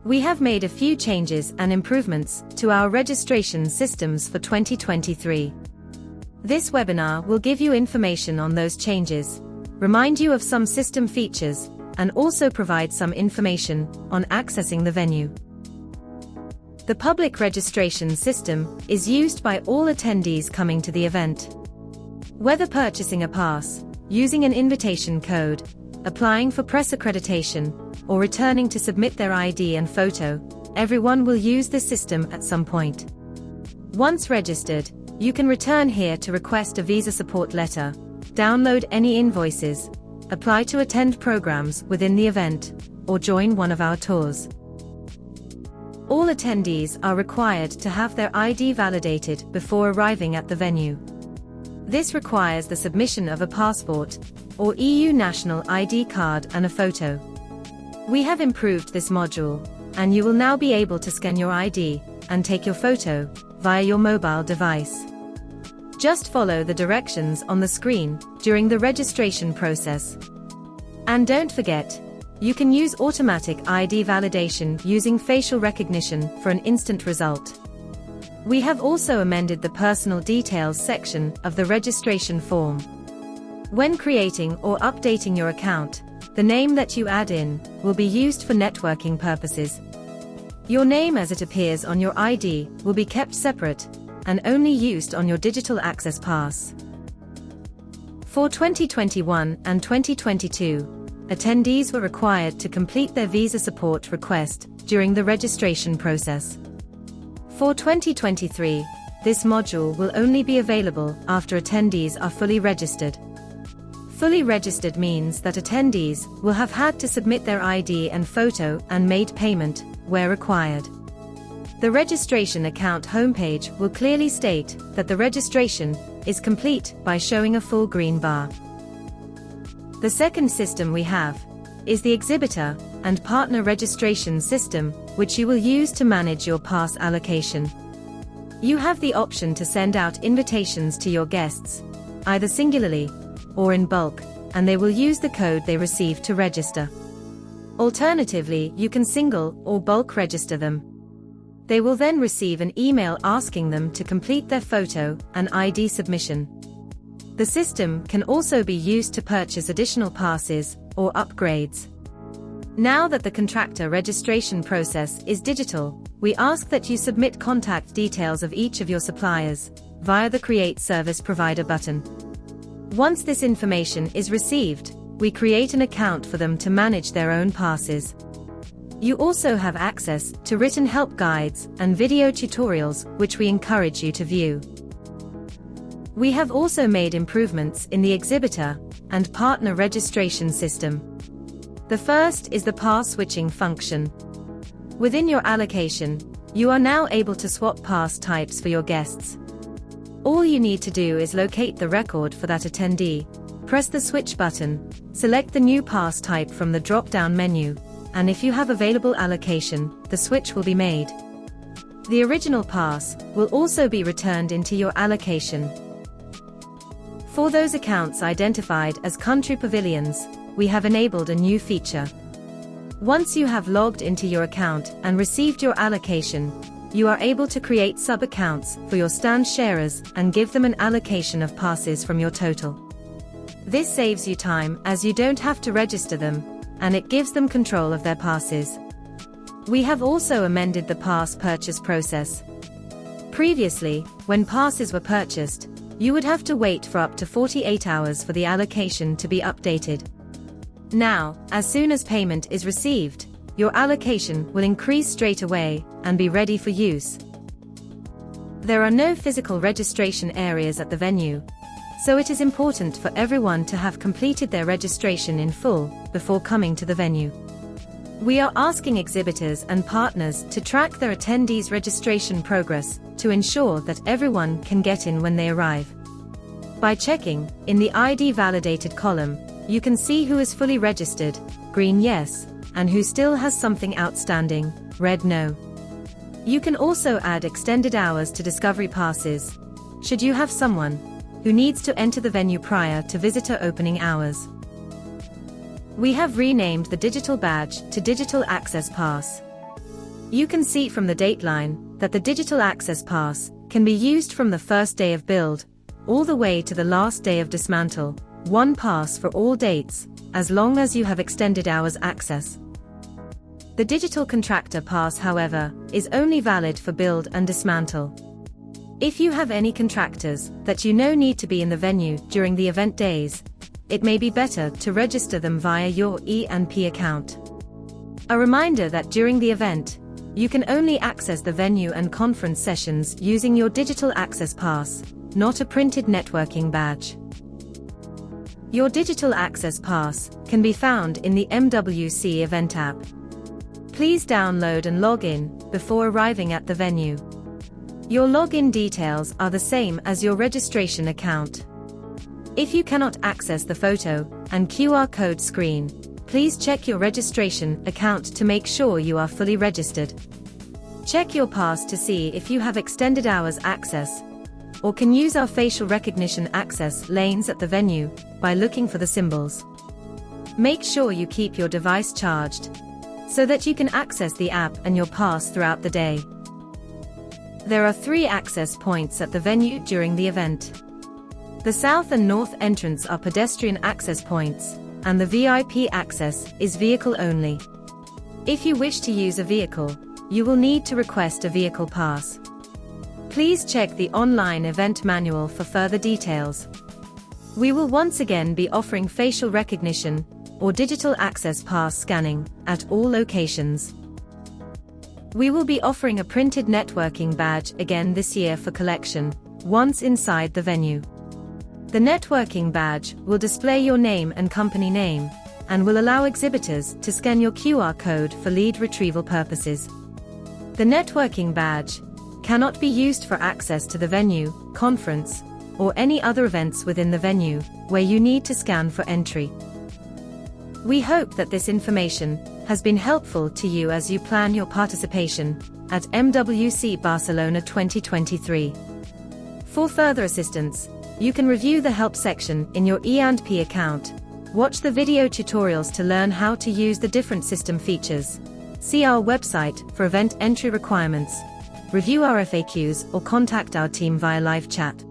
We have made a few changes and improvements to our registration systems for 2023. This webinar will give you information on those changes, remind you of some system features, and also provide some information on accessing the venue. The public registration system is used by all attendees coming to the event. Whether purchasing a pass, using an invitation code, applying for press accreditation, or returning to submit their ID and photo, everyone will use this system at some point. Once registered, you can return here to request a visa support letter, download any invoices, apply to attend programs within the event, or join one of our tours. All attendees are required to have their ID validated before arriving at the venue. This requires the submission of a passport, or EU national ID card and a photo. We have improved this module, and you will now be able to scan your ID and take your photo via your mobile device. Just follow the directions on the screen during the registration process. And don't forget, you can use automatic ID validation using facial recognition for an instant result. We have also amended the personal details section of the registration form. When creating or updating your account, the name that you add in will be used for networking purposes. Your name as it appears on your ID will be kept separate and only used on your digital access pass. For 2021 and 2022, attendees were required to complete their visa support request during the registration process. For 2023, this module will only be available after attendees are fully registered. Fully registered means that attendees will have had to submit their ID and photo and made payment where required. The registration account homepage will clearly state that the registration is complete by showing a full green bar. The second system we have is the Exhibitor and Partner Registration System, which you will use to manage your pass allocation. You have the option to send out invitations to your guests, either singularly or in bulk, and they will use the code they receive to register. Alternatively, you can single or bulk register them. They will then receive an email asking them to complete their photo and ID submission. The system can also be used to purchase additional passes or upgrades. Now that the contractor registration process is digital, we ask that you submit contact details of each of your suppliers via the Create Service Provider button. Once this information is received, we create an account for them to manage their own passes. You also have access to written help guides and video tutorials, which we encourage you to view. We have also made improvements in the Exhibitor and Partner Registration System. The first is the pass switching function. Within your allocation, you are now able to swap pass types for your guests. All you need to do is locate the record for that attendee, press the switch button, select the new pass type from the drop-down menu, and if you have available allocation, the switch will be made. The original pass will also be returned into your allocation. For those accounts identified as country pavilions, we have enabled a new feature. Once you have logged into your account and received your allocation, you are able to create sub-accounts for your stand sharers and give them an allocation of passes from your total. This saves you time as you don't have to register them, and it gives them control of their passes. We have also amended the pass purchase process. Previously, when passes were purchased, you would have to wait for up to 48 hours for the allocation to be updated. Now, as soon as payment is received, your allocation will increase straight away and be ready for use. There are no physical registration areas at the venue, so it is important for everyone to have completed their registration in full before coming to the venue. We are asking exhibitors and partners to track their attendees' registration progress to ensure that everyone can get in when they arrive. By checking in the ID validated column, you can see who is fully registered, green yes, and who still has something outstanding, red no. You can also add extended hours to discovery passes, should you have someone who needs to enter the venue prior to visitor opening hours. We have renamed the digital badge to Digital Access Pass. You can see from the dateline that the digital access pass can be used from the first day of build, all the way to the last day of dismantle, one pass for all dates, as long as you have extended hours access. The digital contractor pass, however, is only valid for build and dismantle. If you have any contractors that you know need to be in the venue during the event days, it may be better to register them via your E&P account. A reminder that during the event, you can only access the venue and conference sessions using your digital access pass, not a printed networking badge. Your digital access pass can be found in the MWC event app. Please download and log in before arriving at the venue. Your login details are the same as your registration account. If you cannot access the photo and QR code screen, please check your registration account to make sure you are fully registered. Check your pass to see if you have extended hours access, or can use our facial recognition access lanes at the venue by looking for the symbols. Make sure you keep your device charged, so that you can access the app and your pass throughout the day. There are 3 access points at the venue during the event. The south and north entrance are pedestrian access points, and the VIP access is vehicle only. If you wish to use a vehicle, you will need to request a vehicle pass. Please check the online event manual for further details. We will once again be offering facial recognition or digital access pass scanning at all locations. We will be offering a printed networking badge again this year for collection, once inside the venue. The networking badge will display your name and company name, and will allow exhibitors to scan your QR code for lead retrieval purposes. The networking badge cannot be used for access to the venue, conference, or any other events within the venue, where you need to scan for entry. We hope that this information has been helpful to you as you plan your participation at MWC Barcelona 2023. For further assistance, you can review the help section in your E&P account, watch the video tutorials to learn how to use the different system features, see our website for event entry requirements, review our FAQs, or contact our team via live chat.